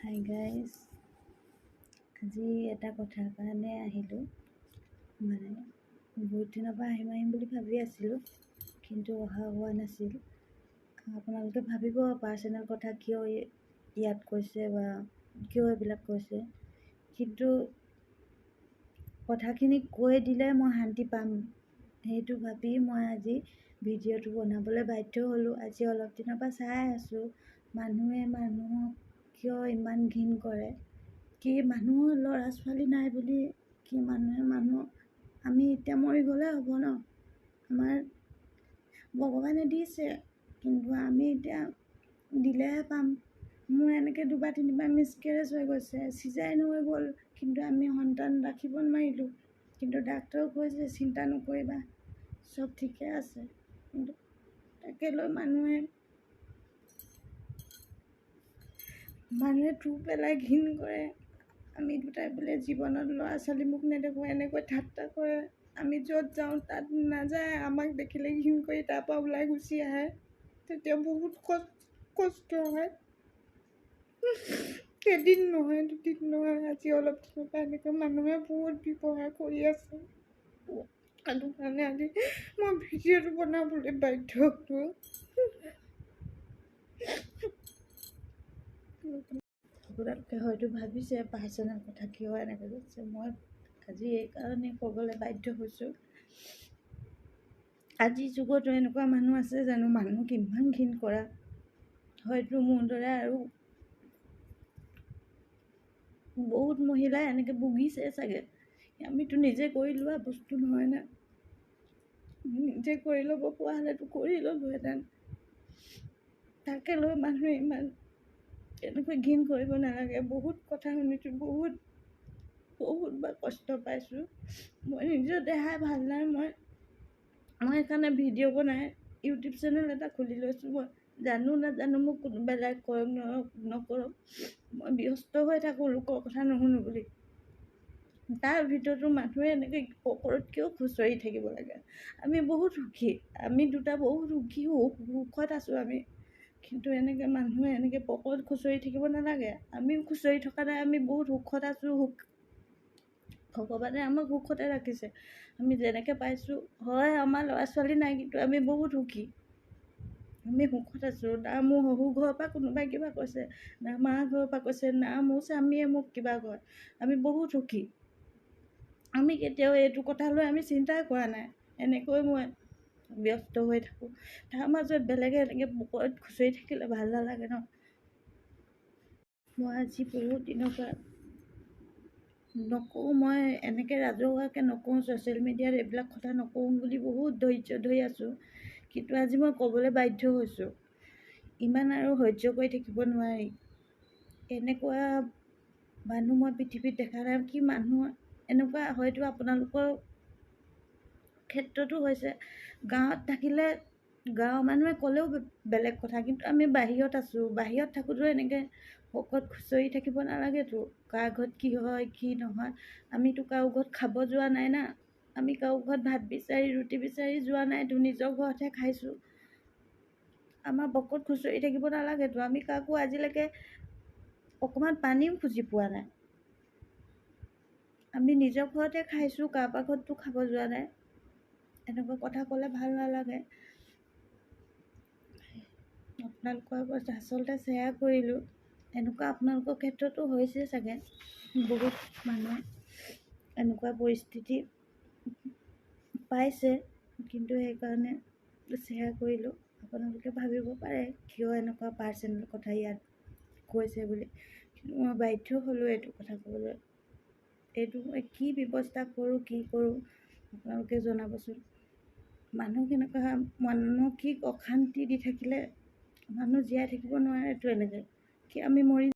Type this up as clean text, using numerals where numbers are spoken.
Hi guys, আজি এটা কথাৰ কাৰণে আহিলোঁ। মানে বহুত দিনৰ পৰা আহিম বুলি ভাবি আছিলোঁ, কিন্তু অহা হোৱা নাছিল। আপোনালোকে ভাবিব পাৰ্চনেল কথা কিয় ইয়াত কৈছে বা কিয় এইবিলাক কৈছে, কিন্তু কথাখিনি কৈ দিলে মই শান্তি পাম, সেইটো ভাবি মই আজি ভিডিঅ'টো বনাবলৈ বাধ্য হ'লোঁ। আজি অলপ দিনৰ পৰা চাই আছোঁ মানুহে মানুহক কিয় ইমান ঘিণ কৰে, কি মানুহৰ ল'ৰা ছোৱালী নাই বুলি কি আমি এতিয়া মৰি গ'লে হ'ব ন? আমাৰ ভগৱানে দিছে, কিন্তু আমি এতিয়া দিলেহে পাম। মোৰ এনেকৈ দুবাৰ তিনিবাৰ মিছকেৰেজ হৈ গৈছে, চিজাৰিন হৈ গ'ল, কিন্তু আমি সন্তান ৰাখিব নোৱাৰিলোঁ। কিন্তু ডাক্তৰে কৈছে চিন্তা নকৰিবা, চব ঠিকে আছে। কিন্তু তাকে লৈ মানুহে থু পেলাই ঘিণ কৰে। আমি দুটাই বোলে জীৱনত ল'ৰা ছোৱালী মোক নেদেখোঁ, এনেকৈ ঠাট্টা কৰে। আমি য'ত যাওঁ তাত নাযায়, আমাক দেখিলে ঘিণ কৰি তাৰপৰা ওলাই গুচি আহে। তেতিয়া বহুত কষ্ট হয়। এদিন নহয় দুদিন নহয়, আজি অলপ দিনৰ পৰা এনেকৈ মানুহে বহুত ব্যৱহাৰ কৰি আছে। সেইটো কাৰণে আজি মই ভিডিঅ'টো বনাবলৈ বাধ্য হ'লোঁ। আপোনালোকে হয়তো ভাবিছে পাৰ্চনেল কথা কিয় এনেকৈ কৈছে। মই আজি এইকাৰণে ক'বলৈ বাধ্য হৈছোঁ, আজিৰ যুগতো এনেকুৱা মানুহ আছে জানো মানুহক ইমান ঘিণ কৰা? হয়তো মোৰ দৰে আৰু বহুত মহিলাই এনেকৈ ভুগিছে চাগে। আমিতো নিজে কৰি লোৱা বস্তু নহয় না, নিজে কৰি ল'ব পৰা হ'লেতো কৰি ল'লোহেঁতেন। তাকে লৈ মানুহে ইমান এনেকৈ ঘিণ কৰিব নালাগে। বহুত কথা শুনিছোঁ, বহুত বাৰ কষ্ট পাইছোঁ। মই নিজৰ দেহাই ভাল নাই, মই সেইকাৰণে ভিডিঅ' বনাই ইউটিউব চেনেল এটা খুলি লৈছোঁ। মই জানো নাজানো মোক কোনোবাই লাইক কৰক নকৰক, মই ব্যস্ত হৈ থাকোঁ লোকৰ কথা নুশুনো বুলি। তাৰ ভিতৰতো মানুহে এনেকৈ পকৰত কিয় খুচৰি থাকিব লাগে? আমি বহুত সুখী, আমি দুটা বহুত সুখত আছোঁ আমি। কিন্তু এনেকৈ মানুহে এনেকৈ পকৰত খুচৰি থাকিব নালাগে। আমিও খুচৰি থকা নাই, আমি বহুত সুখত আছোঁ। ভগৱানে আমাক সুখতে ৰাখিছে। আমি যেনেকৈ পাইছোঁ, হয় আমাৰ ল'ৰা ছোৱালী নাই, কিন্তু আমি বহুত সুখী, আমি সুখত আছোঁ। না মোৰ শহুৰ ঘৰৰ পৰা কোনোবাই কিবা কৈছে, না মা ঘৰৰ পৰা কৈছে, না মোৰ স্বামীয়ে মোক কিবা কয়। আমি বহুত সুখী। আমি কেতিয়াও এইটো কথা লৈ আমি চিন্তাই কৰা নাই। এনেকৈ মই ব্যস্ত হৈ থাকোঁ, তাৰ মাজত বেলেগে এনেকৈ পকৰত খুচৰি থাকিলে ভাল নালাগে ন? মই আজি বহুত দিনৰ পৰা নকওঁ, মই এনেকৈ ৰাজহুৱাকৈ নকওঁ, ছ'চিয়েল মিডিয়াত এইবিলাক কথা নকওঁ বুলি বহুত ধৈৰ্য ধৰি আছোঁ, কিন্তু আজি মই ক'বলৈ বাধ্য হৈছোঁ। ইমান আৰু সহ্য কৰি থাকিব নোৱাৰি। এনেকুৱা মানুহ মই পৃথিৱীত দেখা নাই। কি মানুহ এনেকুৱা, হয়তো আপোনালোকৰ ক্ষেত্ৰতো হৈছে। গাঁৱত থাকিলে গাঁৱৰ মানুহে ক'লেও বেলেগ কথা, কিন্তু আমি বাহিৰত আছোঁ, বাহিৰত থাকোঁতেও এনেকৈ পকৰত খুচৰি থাকিব নালাগেতো। কাৰ ঘৰত কি হয় কি নহয়, আমিতো কাৰো ঘৰত খাব যোৱা নাই না, আমি কাৰো ঘৰত ভাত বিচাৰি ৰুটি বিচাৰি যোৱা নাইতো, নিজৰ ঘৰতহে খাইছোঁ। আমাৰ পকৰত খুচৰি থাকিব নালাগেতো। আমি কাকো আজিলৈকে অকণমান পানীও খুজি পোৱা নাই। আমি নিজৰ ঘৰতে খাইছোঁ, কাৰোবাৰ ঘৰততো খাব যোৱা নাই। এনেকুৱা কথা ক'লে ভাল নালাগে। আপোনালোকৰ আগত আচলতে শ্বেয়াৰ কৰিলোঁ। এনেকুৱা আপোনালোকৰ ক্ষেত্ৰতো হৈছে চাগে, বহুত মানুহে এনেকুৱা পৰিস্থিতি পাইছে, কিন্তু সেইকাৰণে শ্বেয়াৰ কৰিলোঁ। আপোনালোকে ভাবিব পাৰে কিয় এনেকুৱা পাৰ্চনেল কথা ইয়াত কৈছে বুলি, কিন্তু মই বাধ্য হ'লোঁ এইটো কথা ক'বলৈ। এইটো মই কি ব্যৱস্থা কৰোঁ, কি কৰোঁ আপোনালোকে জনাবচোন। মানসিক অশান্তি দি থাকিলে মানুহ জীয়াই থাকিব নোৱাৰেতো। এনেকৈ কি আমি মৰি